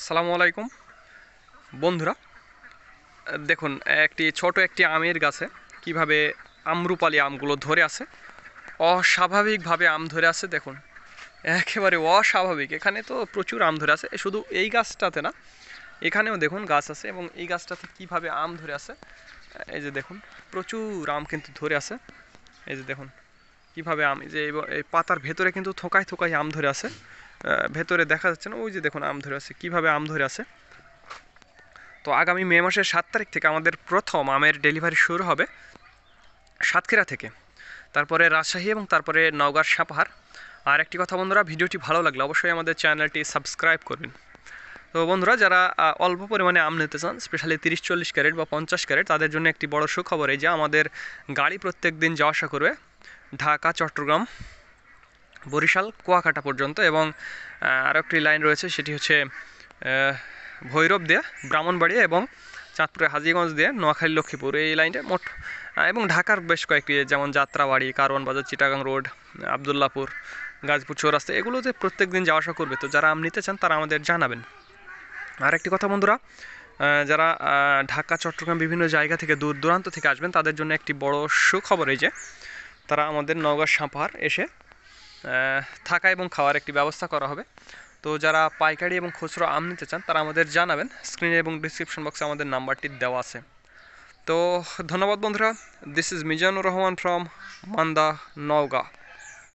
আসসালামু আলাইকুম বন্ধুরা। দেখুন, একটি আমের গাছে কিভাবে আমরুপালি আমগুলো ধরে আছে। অস্বাভাবিকভাবে আম ধরে আছে দেখুন, একেবারে অস্বাভাবিক। এখানে তো প্রচুর আম ধরে আছে, শুধু এই গাছটাতে না, এখানেও দেখুন গাছ আছে এবং এই গাছটাতে কিভাবে আম ধরে আছে। এই যে দেখুন, প্রচুর আম কিন্তু ধরে আছে। এই যে দেখুন কিভাবে আম, এই যে এই পাতার ভেতরে কিন্তু থোকায় থোকায় আম ধরে আছে। ভেতরে দেখা যাচ্ছে না, ওই যে দেখুন আম ধরে আছে, কিভাবে আম ধরে আছে। তো আগামী মে মাসের 7 তারিখ থেকে আমাদের প্রথম আমের ডেলিভারি শুরু হবে সাতক্ষীরা থেকে, তারপরে রাজশাহী এবং তারপরে নওগাঁর সাপাহার। আর একটি কথা বন্ধুরা, ভিডিওটি ভালো লাগলে অবশ্যই আমাদের চ্যানেলটি সাবস্ক্রাইব করবেন। তো বন্ধুরা, যারা অল্প পরিমাণে আম নিতে চান, স্পেশালি 30-40 ক্যারেট বা 50 ক্যারেট, তাদের জন্য একটি বড় সুখবর এই যে আমাদের গাড়ি প্রত্যেক দিন যাওয়া আসা করবে ঢাকা, চট্টগ্রাম, বরিশাল, কুয়াকাটা পর্যন্ত। এবং আরও একটি লাইন রয়েছে, সেটি হচ্ছে ভৈরব দিয়ে ব্রাহ্মণবাড়িয়া এবং চাঁদপুরে হাজীগঞ্জ দিয়ে নোয়াখালী, লক্ষ্মীপুর, এই লাইনটা মোট। এবং ঢাকার বেশ কয়েকটি, যেমন যাত্রাবাড়ি, কারওয়ান বাজার, চিটাগাং রোড, আবদুল্লাপুর, গাজীপুর চৌরাস্তা, এগুলোতে প্রত্যেক দিন যাওয়া আসা করবে। তো যারা আম নিতে চান তারা আমাদের জানাবেন। আর একটি কথা বন্ধুরা, যারা ঢাকা, চট্টগ্রাম, বিভিন্ন জায়গা থেকে, দূর দূরান্ত থেকে আসবেন, তাদের জন্য একটি বড় সুখবর এই যে তারা আমাদের নওগাঁ সাপাহার এসে থাকা এবং খাওয়ার একটি ব্যবস্থা করা হবে। তো যারা পাইকারি এবং খুচরো আম নিতে চান তারা আমাদের জানাবেন। স্ক্রিনে এবং ডিসক্রিপশন বক্সে আমাদের নাম্বারটি দেওয়া আছে। তো ধন্যবাদ বন্ধুরা। This is Mizanur Rahman from Manda, Naogaon.